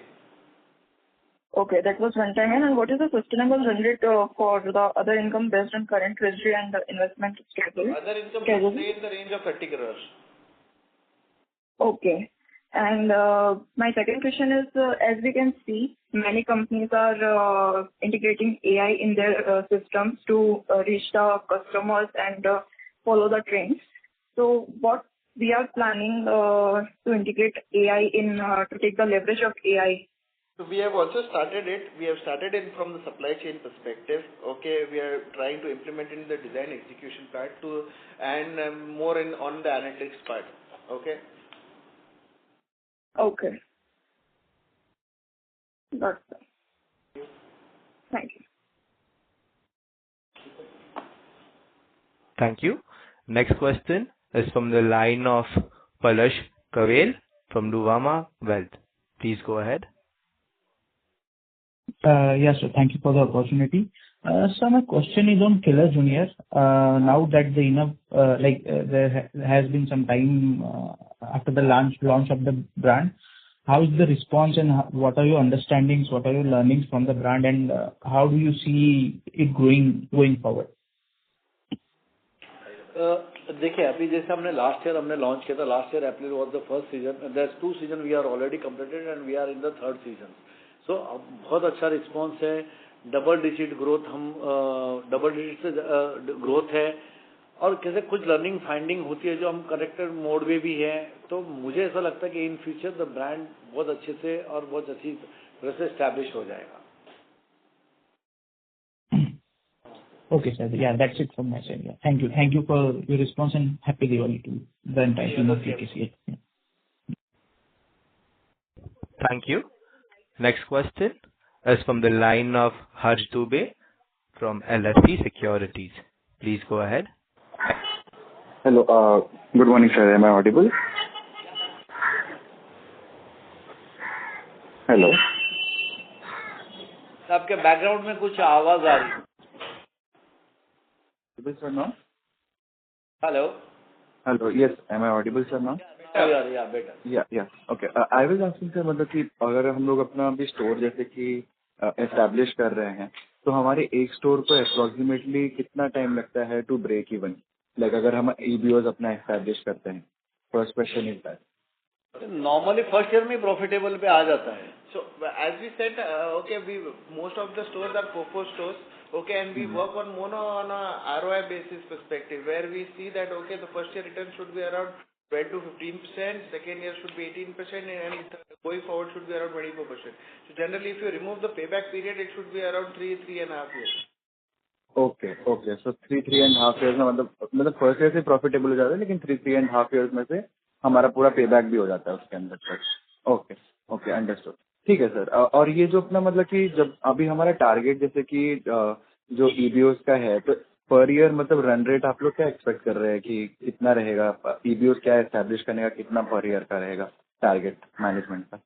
Okay, that was one time. And what is the sustainable run rate for the other income based on current treasury and the investment schedule? Other income will stay in the range of 30 crores. Okay. And my second question is, as we can see, many companies are integrating AI in their systems to reach the customers and follow the trends. So what we are planning to integrate AI in to take the leverage of AI? So we have also started it. We have started it from the supply chain perspective. Okay, we are trying to implement in the design execution part too, and more on the analytics part. Okay. Okay. Got it. Thank you. Thank you. Next question is from the line of Palash Kewal from Nuvama Wealth. Please go ahead. Yes, sir. Thank you for the opportunity. So my question is on Killer Junior. Now that there has been some time after the launch of the brand, how is the response and what are your understandings, what are your learnings from the brand, and how do you see it going forward? देखिए अभी जैसे हमने last year launch किया था. Last year April was the first season. There 2 season we are already completed and we are in the third season. So बहुत अच्छा response है. Double digit से ग्रोथ है. और कैसे कुछ लर्निंग फाइंडिंग होती है जो हम करेक्टेड मोड में भी है. तो मुझे ऐसा लगता है कि इन फ्यूचर द ब्रांड बहुत अच्छे से और बहुत अच्छी तरह से एस्टैब्लिश हो जाएगा. Okay, sir. Yeah, that's it from my side. Yeah. Thank you. Thank you for your response and happy Diwali to the entire team of KKCL. Yeah. Thank you. Next question is from the line of Harsh Dubey from LSC Securities. Please go ahead. Hello. Good morning, sir. Am I audible? Hello. आपके background में कुछ आवाज आ रही है. Sir, now? Hello. Hello. Yes. Am I audible, sir, now? Yeah, better. Yeah. Okay. I was asking, sir, मतलब कि अगर हम लोग अपना अभी स्टोर जैसे कि एस्टैब्लिश कर रहे हैं, तो हमारे एक स्टोर को अप्रोक्सीमेटली कितना टाइम लगता है टू ब्रेक इवन? लाइक अगर हम EBOs अपना एस्टैब्लिश करते हैं. First question is that. Normally first year में प्रॉफिटेबल पे आ जाता है. So as we said, most of the stores are FOFO stores, okay, and we work on on a ROI basis perspective, where we see that the first year return should be around 12 to 15%, second year should be 18%, and going forward should be around 24%. So generally, if you remove the payback period, it should be around 3.5 years. Okay. So 3.5 years में मतलब first year से profitable हो जाता है, लेकिन 3.5 years में से हमारा पूरा पेबैक भी हो जाता है उसके अंदर. Okay, understood. ठीक है सर. और ये जो अपना मतलब कि जब अभी हमारा टारगेट जैसे कि जो EBOs का है, तो पर ईयर मतलब रन रेट आप लोग क्या एक्सपेक्ट कर रहे हैं कि कितना रहेगा? EBOs क्या एस्टैब्लिश करने का कितना पर ईयर का रहेगा टारगेट मैनेजमेंट का?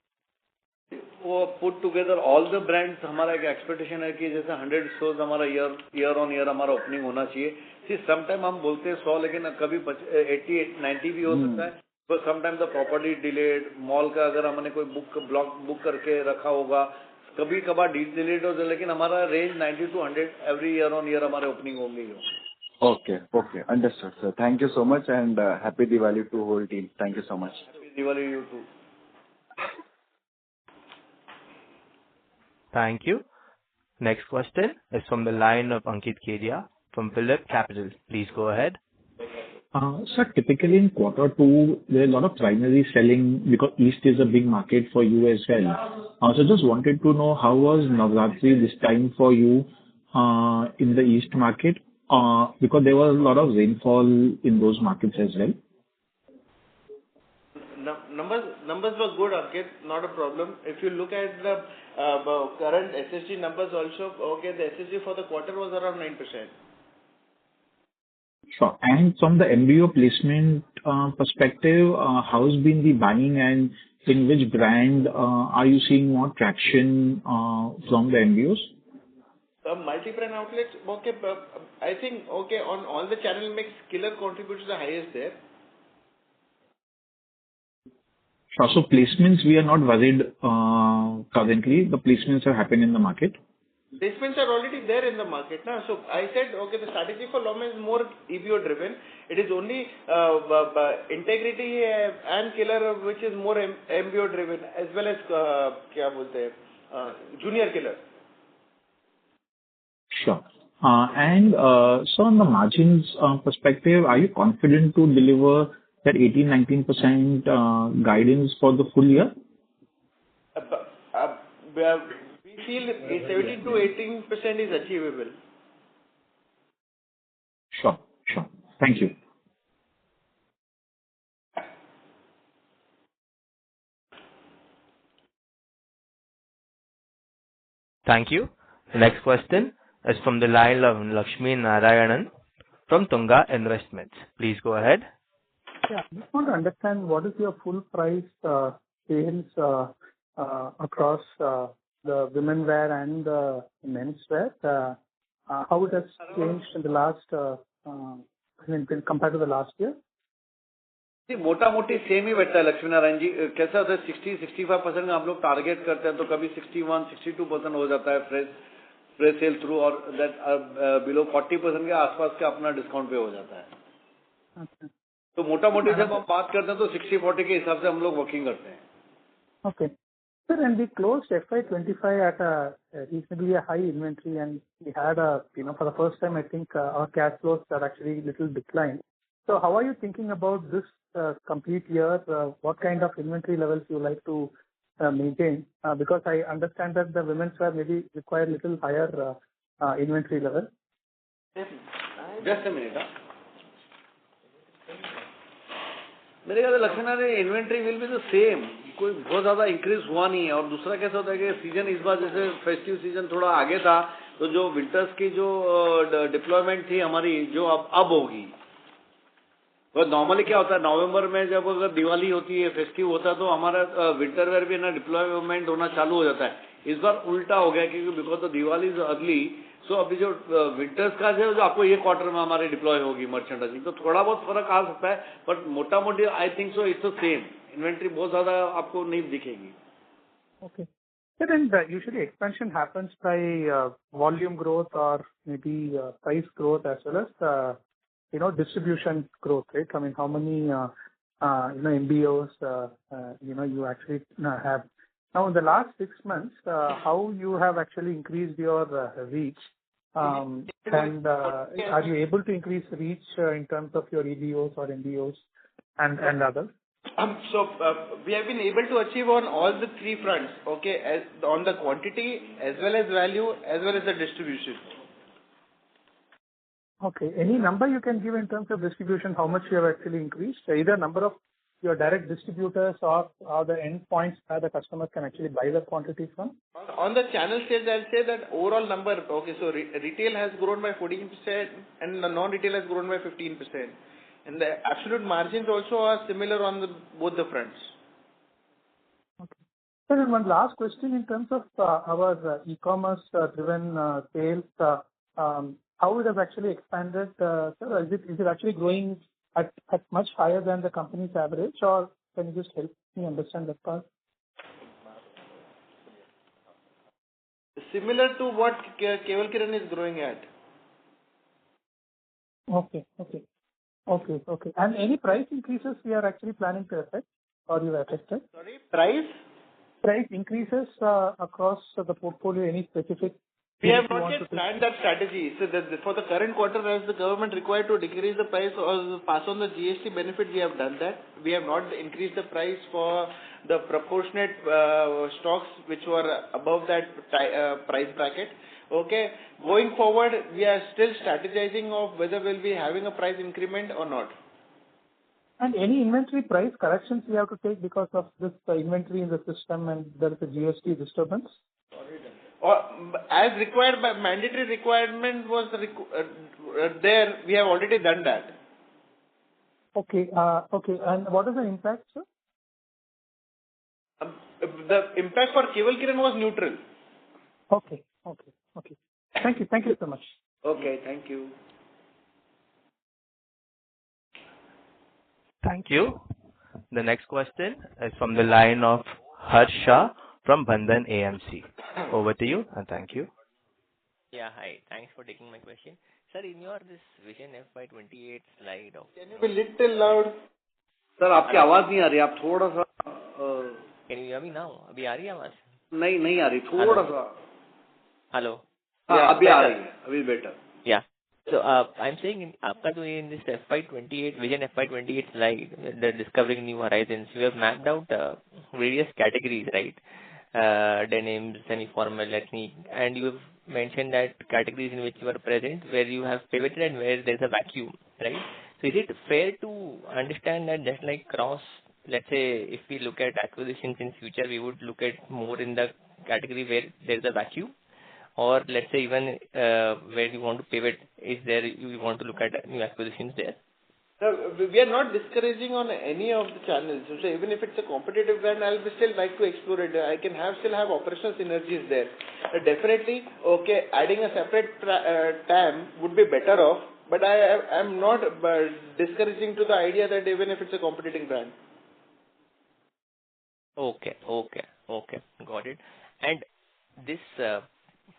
वो put together all the brands हमारा एक एक्सपेक्टेशन है कि जैसे 100 स्टोर्स हमारा ईयर ऑन ईयर हमारा ओपनिंग होना चाहिए. समटाइम हम बोलते हैं 100, लेकिन कभी 80-90 भी हो सकता है. तो sometime the property delayed, mall का अगर हमने कोई ब्लॉक बुक करके रखा होगा, कभी कभार डिलेड हो जाए, लेकिन हमारा range 90 to 100 every year on year हमारे ओपनिंग होंगे ही हो. Okay, understood sir. Thank you so much and happy Diwali to whole team. Thank you so much. Diwali you too. Thank you. Next question is from the line of Ankit Kedia from Phillip Capital. Please go ahead. Sir, typically in quarter two, there is a lot of primary selling because East is a big market for you as well. So just wanted to know how was Navratri this time for you in the East market because there was a lot of rainfall in those markets as well. Numbers were good, Ankit, not a problem. If you look at the current SSG numbers also, the SSG for the quarter was around 9%. Sure. And from the MBO placement perspective, how's been the buying and in which brand are you seeing more traction from the MBOs? Multi-brand outlets, I think, on all the channel mix, Killer contributes the highest there. Sure. So placements, we are not worried currently. The placements are happening in the market. Placements are already there in the market now. So I said, the strategy for Loma is more EBO driven. It is only Integrity and Killer which is more MBO driven, as well as Junior Killer. Sure. And so on the margins perspective, are you confident to deliver that 18-19% guidance for the full year? We feel 17 to 18% is achievable. Sure. Thank you. Thank you. The next question is from the line of Lakshmi Narayanan from Tunga Investments. Please go ahead. Yeah. I just want to understand what is your full price sales across the women wear and the men's wear. How it has changed in the last compared to the last year? मोटा मोटी same ही बैठता है लक्ष्मी नारायण जी. कैसा होता है 60-65% का हम लोग टारगेट करते हैं तो कभी 61-62% हो जाता है फ्रेश सेल थ्रू और दैट बिलो 40% के आसपास का अपना डिस्काउंट पे हो जाता है. तो मोटा मोटी जब हम बात करते हैं तो 60-40 के हिसाब से हम लोग वर्किंग करते हैं. Okay. Sir, and we closed FY25 at a reasonably high inventory, and we had for the first time, I think our cash flows are actually little declined. So how are you thinking about this complete year? What kind of inventory levels you like to maintain? Because I understand that the women's wear maybe require little higher inventory level. Just a minute. मेरे ख्याल से Lakshmi Narayan inventory will be the same. कोई बहुत ज्यादा increase हुआ नहीं है. और दूसरा कैसा होता है कि सीजन इस बार जैसे फेस्टिव सीजन थोड़ा आगे था तो जो विंटर्स की जो डिप्लॉयमेंट थी हमारी जो अब होगी. तो नॉर्मली क्या होता है नवंबर में जब अगर दिवाली होती है फेस्टिव होता है तो हमारा विंटर वेयर भी ना डिप्लॉयमेंट होना चालू हो जाता है. इस बार उल्टा हो गया क्योंकि because the Diwali is early. So अभी जो विंटर्स का जो आपको ये क्वार्टर में हमारी डिप्लॉय होगी मर्चेंडाइजिंग तो थोड़ा बहुत फर्क आ सकता है. बट मोटा मोटी I think so it's the same. Inventory बहुत ज्यादा आपको नहीं दिखेगी. Okay. But then usually expansion happens by volume growth or maybe price growth as well as distribution growth, right? I mean, how many MBOs you actually have. Now, in the last 6 months, how you have actually increased your reach, and are you able to increase reach in terms of your EBOs or MBOs and others? So we have been able to achieve on all the three fronts, okay, on the quantity as well as value as well as the distribution. Okay. Any number you can give in terms of distribution, how much you have actually increased? Either number of your direct distributors or the end points where the customers can actually buy the quantity from? On the channel stage, I'll say that overall number, okay, so retail has grown by 14% and the non-retail has grown by 15%. And the absolute margins also are similar on both the fronts. Okay. Sir, and one last question in terms of our e-commerce driven sales, how it has actually expanded, sir? Is it actually growing at much higher than the company's average, or can you just help me understand that part? Similar to what Kewal Kiran is growing at. Okay. And any price increases we are actually planning to effect, or you have affected? Sorry, price? Price increases across the portfolio, any specific? We have not yet planned that strategy. So for the current quarter, as the government required to decrease the price or pass on the GST benefit, we have done that. We have not increased the price for the proportionate stocks which were above that price bracket. Okay. Going forward, we are still strategizing of whether we'll be having a price increment or not. And any inventory price corrections we have to take because of this inventory in the system and there is a GST disturbance? Or as required by mandatory requirement was there, we have already done that. Okay. And what is the impact, sir? The impact for Kewal Kiran was neutral. Okay. Thank you so much. Okay, thank you. Thank you. The next question is from the line of Harsha from Bandhan AMC. Over to you, and thank you. Yeah, hi. Thanks for taking my question. Sir, in your this Vision FY28 slide of... Can you be little loud? Sir, आपकी आवाज नहीं आ रही. आप थोड़ा सा... Can you hear me now? अभी आ रही है आवाज? नहीं आ रही. थोड़ा सा... Hello. हाँ, अभी आ रही है. अभी better. Yeah. So, I'm saying आपका जो in this FY28 Vision FY28 slide, the discovering new horizons, you have mapped out various categories, right? Denim, semi-formal, ethnic, and you have mentioned that categories in which you are present, where you have pivoted and where there is a vacuum, right? So is it fair to understand that just like Cross, let's say if we look at acquisitions in future, we would look at more in the category where there is a vacuum? Or let's say even where you want to pivot, is there you want to look at new acquisitions there? We are not discouraging on any of the channels. So even if it's a competitive brand, I'll be still like to explore it. I can still have operational synergies there. Definitely, okay, adding a separate TAM would be better off, but I am not discouraging to the idea that even if it's a competing brand. Okay. Got it. And this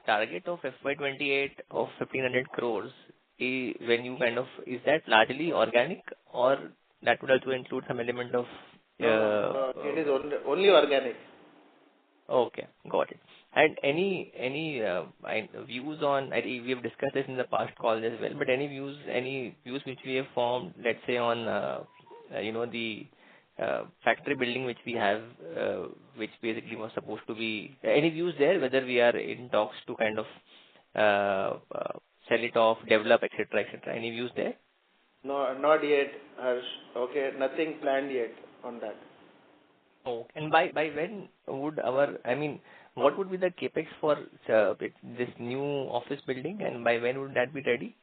target of FY28 of 1,500 crores, when you is that largely organic, or that would also include some element of... It is only organic. Okay, got it. And any views on, I think we have discussed this in the past calls as well, but any views which we have formed, let's say on, the factory building which we have, which basically was supposed to be, any views there, whether we are in talks to kind of sell it off, develop, etc., etc. Any views there? No, not yet, Harsh. Okay, nothing planned yet on that. Oh, and by when would what would be the capex for this new office building, and by when would that be ready?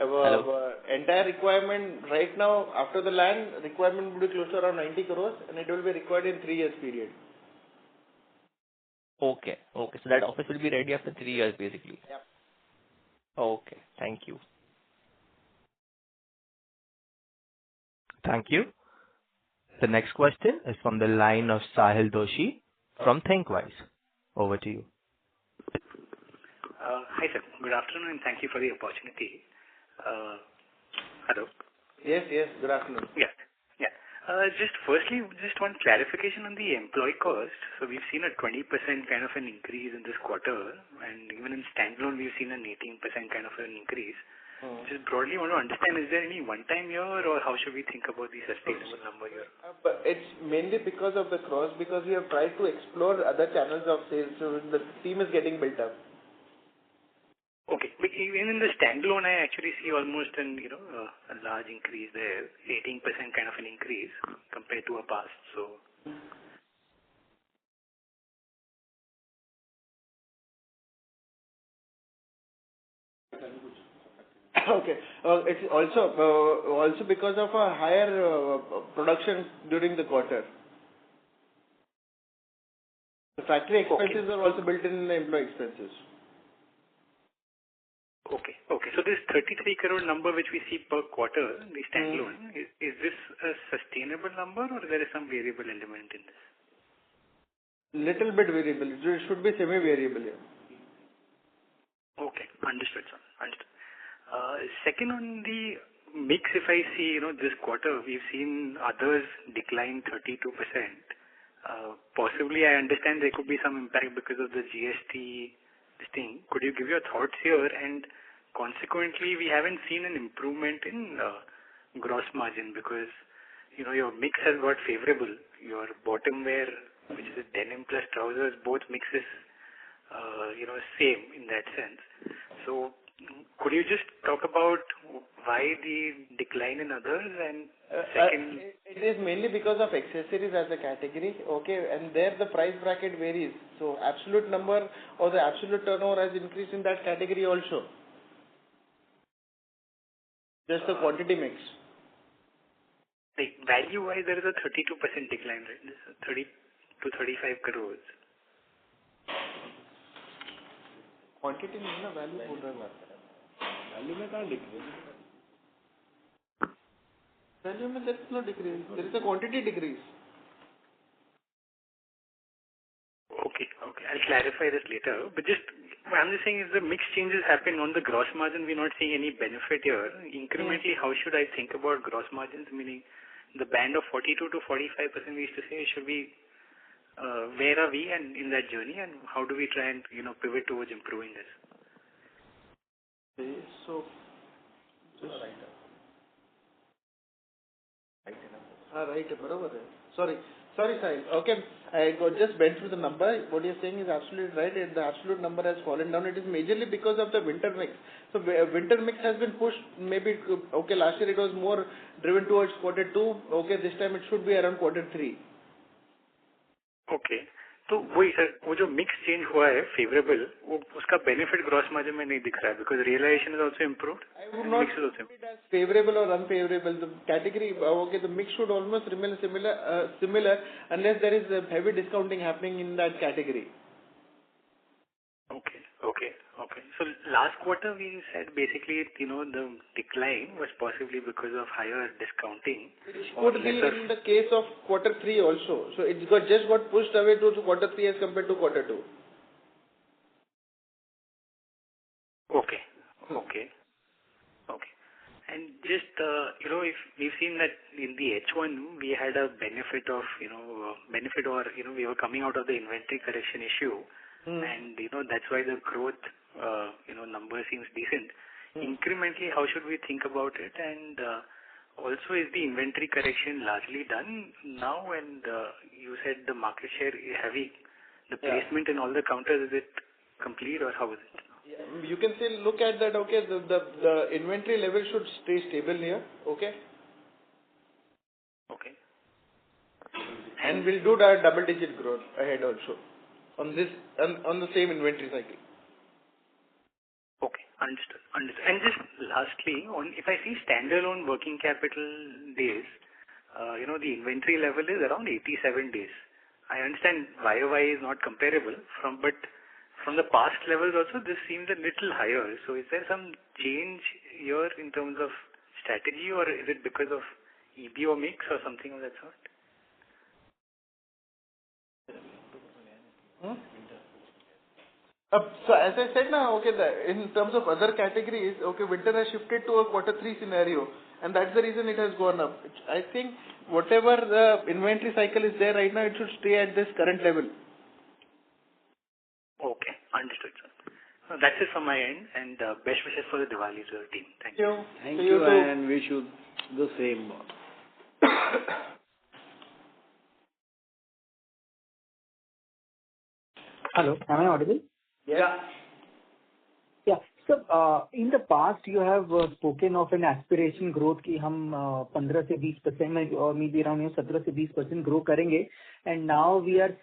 Our entire requirement right now, after the land, requirement would be close to around 90 crores, and it will be required in 3 years period. Okay. So that office will be ready after 3 years, basically. Yep. Okay. Thank you. Thank you. The next question is from the line of Sahil Doshi from ThinkWise. Over to you. Hi, sir. Good afternoon, and thank you for the opportunity. Hello? Yes. Good afternoon. Yeah. Just firstly, just one clarification on the employee cost. So we've seen a 20% kind of an increase in this quarter, and even in standalone, we've seen an 18% kind of an increase. Just broadly want to understand, is there any one-time year, or how should we think about the sustainable number here? But it's mainly because of the cross, because we have tried to explore other channels of sales, so the team is getting built up. Okay. But even in the standalone, I actually see almost a large increase there, 18% kind of an increase compared to a past. So. Okay. It's also because of a higher production during the quarter. The factory expenses are also built in the employee expenses. Okay. So this 33 crore number which we see per quarter, the standalone, is this a sustainable number, or there is some variable element in this? Little bit variable. It should be semi-variable, yeah. Okay. Understood, sir. Understood. Second, on the mix, if I see, this quarter, we've seen others decline 32%. Possibly, I understand there could be some impact because of the GST thing. Could you give your thoughts here? And consequently, we haven't seen an improvement in gross margin because, your mix has got favorable. Your bottom wear, which is a denim plus trousers, both mixes, same in that sense. So, could you just talk about why the decline in others? And second, it is mainly because of accessories as a category, okay, and there the price bracket varies. So absolute number or the absolute turnover has increased in that category also. Just the quantity mix. Like value-wise, there is a 32% decline, right? This is 30 to 35 crores. Quantity में ना value बोल रहा है value में कहाँ decrease? Value में there is no decrease. There is a quantity decrease. Okay. I'll clarify this later. But I'm just saying, if the mix changes happen on the gross margin, we're not seeing any benefit here. Incrementally, how should I think about gross margins? Meaning, the band of 42 to 45% we used to say, should we, where are we and in that journey, and how do we try and pivot towards improving this? Okay, so just right, बराबर है. Sorry, Sahil. Okay, I just went through the number. What you're saying is absolutely right. The absolute number has fallen down. It is majorly because of the winter mix. So winter mix has been pushed. Maybe okay, last year it was more driven towards quarter 2. Okay, this time it should be around quarter 3. Okay, तो वही sir, वो जो mix change हुआ है favourable, वो उसका benefit gross margin में नहीं दिख रहा है because realisation is also improved. I would not put it as favorable or unfavorable. The category, okay, the mix should almost remain similar unless there is a heavy discounting happening in that category. Okay. So last quarter we said basically, the decline was possibly because of higher discounting. Which could be in the case of quarter 3 also. So it just got pushed away to quarter 3 as compared to quarter 2. Okay. And just, if we've seen that in the H1, we had a benefit of, we were coming out of the inventory correction issue. And, that's why the growth, number seems decent. Incrementally, how should we think about it? And also, is the inventory correction largely done now? And you said the market share heavy, the placement in all the counters, is it complete or how is it? You can still look at that, okay, the inventory level should stay stable here, okay? Okay. And we'll do the double-digit growth ahead also on this, on the same inventory cycle. Okay, understood. And just lastly, if I see standalone working capital days, the inventory level is around 87 days. I understand YOY is not comparable but from the past levels also, this seems a little higher. So is there some change here in terms of strategy, or is it because of EBO mix or something of that sort? So as I said now, okay, in terms of other categories, okay, winter has shifted to a quarter 3 scenario, and that's the reason it has gone up. I think whatever the inventory cycle is there right now, it should stay at this current level. Okay, understood, sir. That's it from my end, and best wishes for the Diwali to the team. Thank you. Thank you, and wish you the same. Hello, am I audible? Yeah. Yeah. So, in the past, you have spoken of an aspiration growth कि हम 15 से 20% में or maybe around 17 से 20% grow करेंगे, and now we are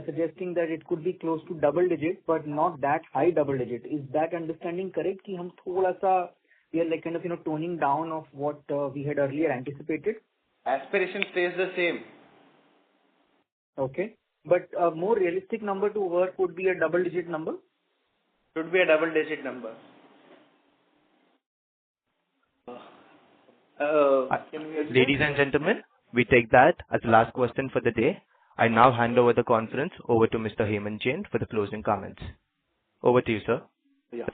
suggesting that it could be close to double digit, but not that high double digit. Is that understanding correct? कि हम थोड़ा सा we are like kind of toning down of what we had earlier anticipated. Aspiration stays the same. Okay, but a more realistic number to work would be a double digit number. Should be a double-digit number. Ladies and gentlemen, we take that as the last question for the day. I now hand over the conference over to Mr. Hemant Jain for the closing comments. Over to you, sir. Yeah.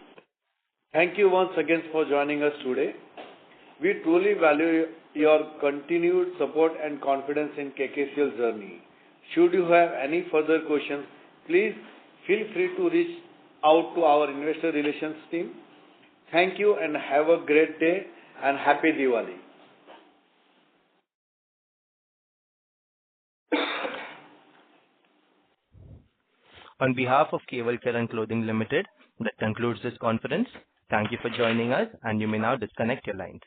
Thank you once again for joining us today. We truly value your continued support and confidence in KKCL's journey. Should you have any further questions, please feel free to reach out to our investor relations team. Thank you and have a great day and happy Diwali. On behalf of Kewal Kiran Clothing Limited, that concludes this conference. Thank you for joining us, and you may now disconnect your lines.